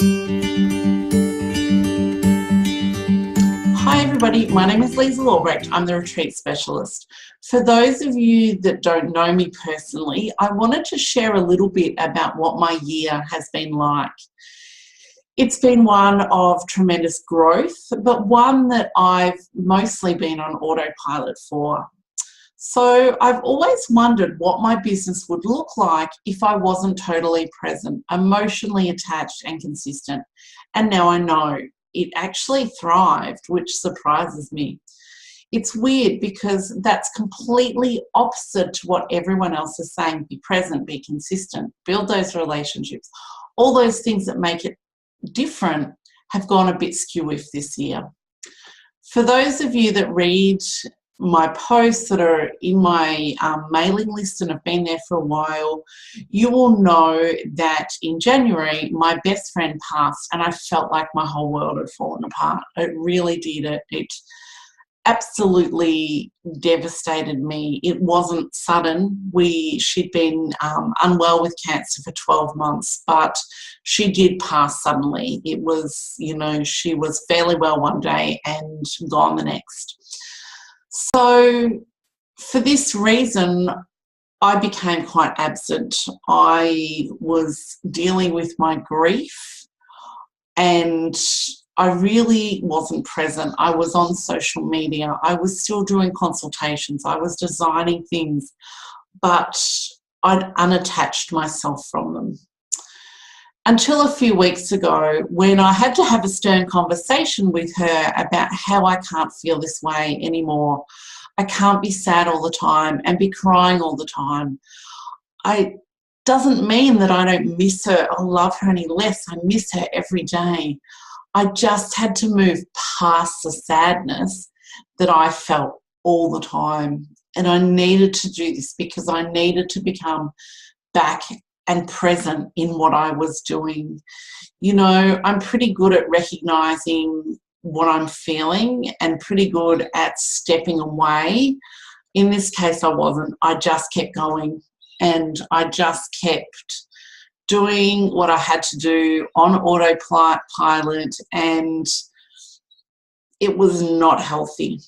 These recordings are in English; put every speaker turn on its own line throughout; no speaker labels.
Hi everybody, my name is Lisa Albrecht. I'm the retreat specialist. For those of you that don't know me personally, I wanted to share a little bit about what my year has been like. It's been one of tremendous growth, but one that I've mostly been on autopilot for. So I've always wondered what my business would look like if I wasn't totally present, emotionally attached and consistent. And now I know it actually thrived, which surprises me. It's weird because that's completely opposite to what everyone else is saying. Be present, be consistent, build those relationships. All those things that make it different have gone a bit skew-iff this year. For those of you that read my posts that are in my mailing list and have been there for a while, you will know that in January my best friend passed and I felt like my whole world had fallen apart. It really did. It absolutely devastated me. It wasn't sudden. She'd been unwell with cancer for 12 months, but she did pass suddenly. It was, she was fairly well one day and gone the next. So for this reason, I became quite absent. I was dealing with my grief and I really wasn't present. I was on social media. I was still doing consultations. I was designing things, but I'd unattached myself from them. Until a few weeks ago, when I had to have a stern conversation with her about how I can't feel this way anymore. I can't be sad all the time and be crying all the time. It doesn't mean that I don't miss her or love her any less. I miss her every day. I just had to move past the sadness that I felt all the time. And I needed to do this because I needed to become back and present in what I was doing. I'm pretty good at recognizing what I'm feeling and pretty good at stepping away. In this case, I wasn't. I just kept going and I just kept doing what I had to do on autopilot, and it was not healthy.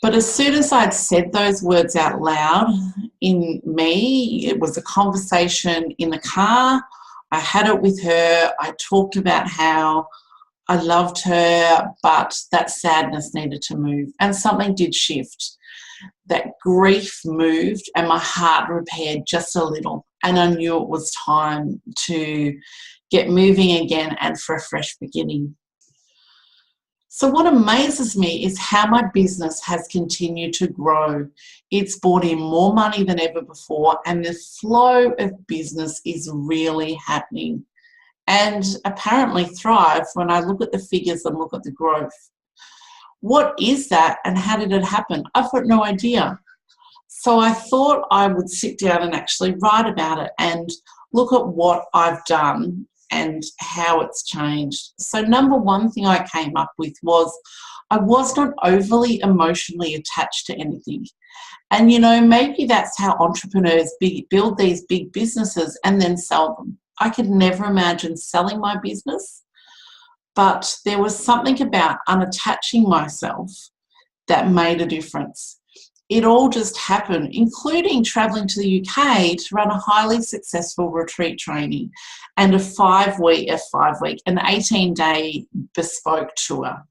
But as soon as I'd said those words out loud, in me, it was a conversation in the car. I had it with her. I talked about how I loved her, but that sadness needed to move. And something did shift. That grief moved and my heart repaired just a little. And I knew it was time to get moving again and for a fresh beginning. So what amazes me is how my business has continued to grow. It's brought in more money than ever before, and the flow of business is really happening and apparently thrive when I look at the figures and look at the growth. What is that and how did it happen? I've got no idea. So I thought I would sit down and actually write about it and look at what I've done and how it's changed. So number one thing I came up with was I was not overly emotionally attached to anything. And maybe that's how entrepreneurs build these big businesses and then sell them. I could never imagine selling my business, but there was something about unattaching myself that made a difference. It all just happened, including traveling to the UK to run a highly successful retreat training and an 18-day bespoke tour.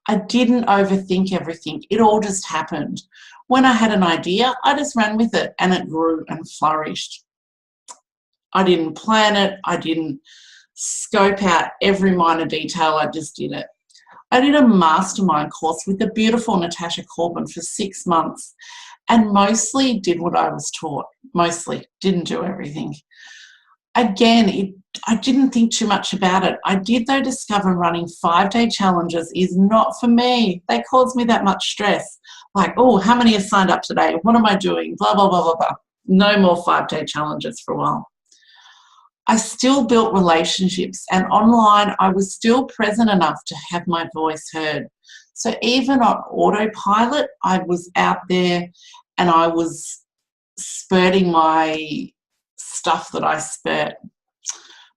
I didn't overthink everything. It all just happened. When I had an idea, I just ran with it and it grew and flourished. I didn't plan it. I didn't scope out every minor detail. I just did it. I did a mastermind course with the beautiful Natasha Corbin for 6 months and mostly did what I was taught. Mostly, didn't do everything. Again, I didn't think too much about it. I did, though, discover running 5-day challenges is not for me. They cause me that much stress. Like, oh, how many have signed up today? What am I doing? Blah, blah, blah, blah, blah. No more 5-day challenges for a while. I still built relationships, and online I was still present enough to have my voice heard. So even on autopilot, I was out there and I was spurting my stuff that I spurt.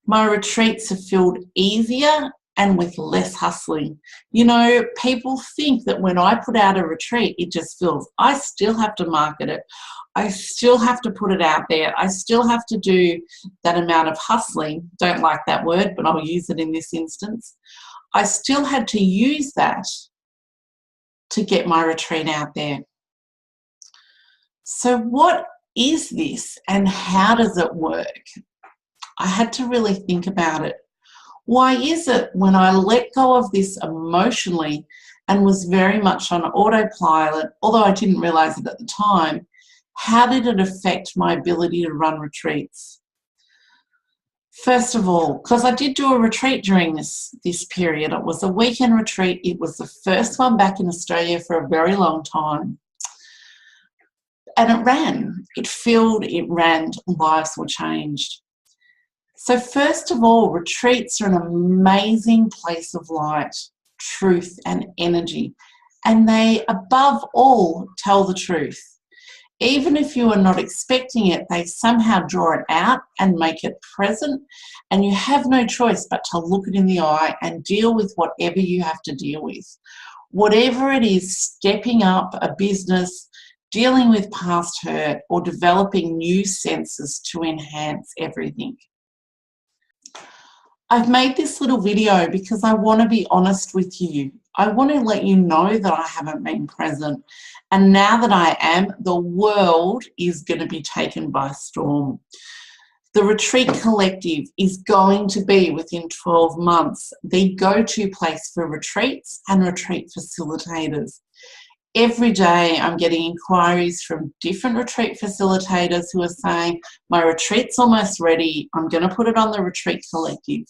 My retreats have felt easier and with less hustling. You know, people think that when I put out a retreat, it just fills. I still have to market it. I still have to put it out there. I still have to do that amount of hustling. Don't like that word, but I'll use it in this instance. I still had to use that to get my retreat out there. So what is this and how does it work? I had to really think about it. Why is it when I let go of this emotionally and was very much on autopilot, although I didn't realize it at the time, how did it affect my ability to run retreats? First of all, because I did do a retreat during this period. It was a weekend retreat. It was the first one back in Australia for a very long time. And it ran. It filled, it ran, lives were changed. So first of all, retreats are an amazing place of light, truth, and energy. And they, above all, tell the truth. Even if you are not expecting it, they somehow draw it out and make it present. And you have no choice but to look it in the eye and deal with whatever you have to deal with. Whatever it is, stepping up a business, dealing with past hurt, or developing new senses to enhance everything. I've made this little video because I want to be honest with you. I want to let you know that I haven't been present. And now that I am, the world is going to be taken by storm. The Retreat Collective is going to be, within 12 months, the go-to place for retreats and retreat facilitators. Every day I'm getting inquiries from different retreat facilitators who are saying, my retreat's almost ready, I'm going to put it on the Retreat Collective.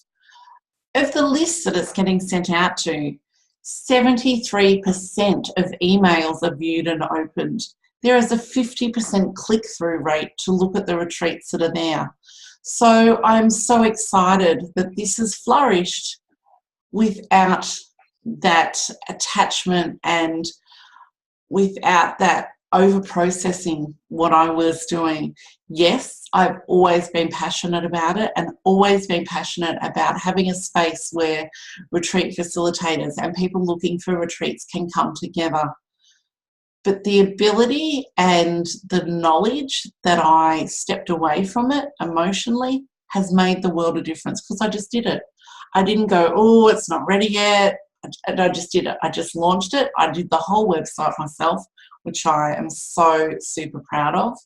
Of the list that it's getting sent out to, 73% of emails are viewed and opened. There is a 50% click-through rate to look at the retreats that are there. So I'm so excited that this has flourished without that attachment and without that over-processing what I was doing. Yes, I've always been passionate about it and always been passionate about having a space where retreat facilitators and people looking for retreats can come together. But the ability and the knowledge that I stepped away from it emotionally has made the world of difference, because I just did it. I didn't go, oh, it's not ready yet. I just did it. I just launched it. I did the whole website myself, which I am so super proud of.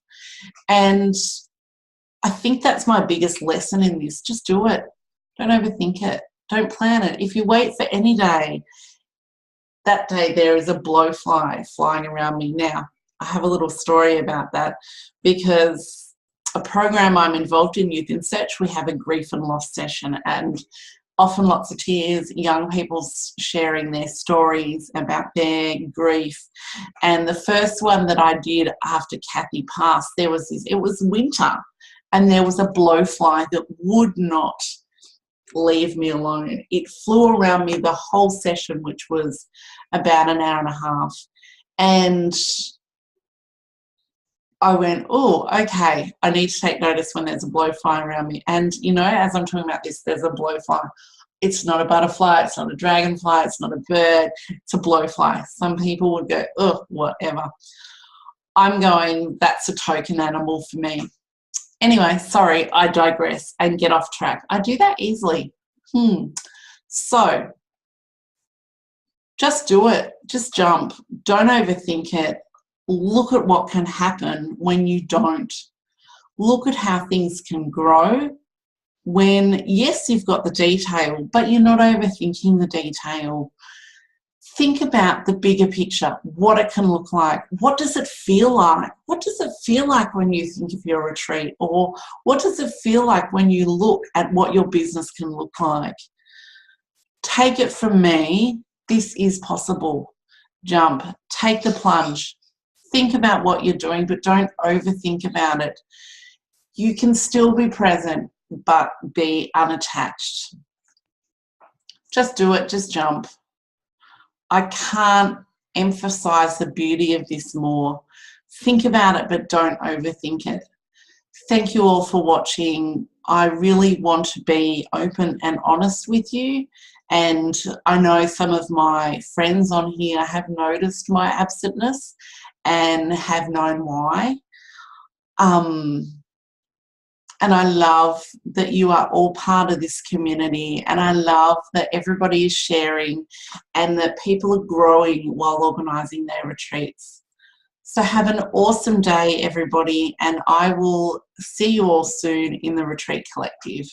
And I think that's my biggest lesson in this. Just do it. Don't overthink it. Don't plan it. If you wait for any day, that day there is a blowfly flying around me. Now, I have a little story about that, because a program I'm involved in, Youth in Search, we have a grief and loss session, and often lots of tears, young people sharing their stories about their grief. And the first one that I did after Kathy passed, it was winter, and there was a blowfly that would not leave me alone. It flew around me the whole session, which was about an hour and a half. And I went, oh, okay, I need to take notice when there's a blowfly around me. And, you know, as I'm talking about this, there's a blowfly. It's not a butterfly, it's not a dragonfly, it's not a bird, it's a blowfly. Some people would go, oh, whatever. I'm going, that's a token animal for me. Anyway, sorry, I digress and get off track. I do that easily. So, just do it. Just jump. Don't overthink it. Look at what can happen when you don't. Look at how things can grow when, yes, you've got the detail, but you're not overthinking the detail. Think about the bigger picture, what it can look like. What does it feel like? What does it feel like when you think of your retreat? Or what does it feel like when you look at what your business can look like? Take it from me, this is possible. Jump, take the plunge. Think about what you're doing, but don't overthink about it. You can still be present, but be unattached. Just do it, just jump. I can't emphasize the beauty of this more. Think about it, but don't overthink it. Thank you all for watching. I really want to be open and honest with you. And I know some of my friends on here have noticed my absentness and have known why. And I love that you are all part of this community, and I love that everybody is sharing and that people are growing while organising their retreats. So have an awesome day, everybody, and I will see you all soon in the Retreat Collective.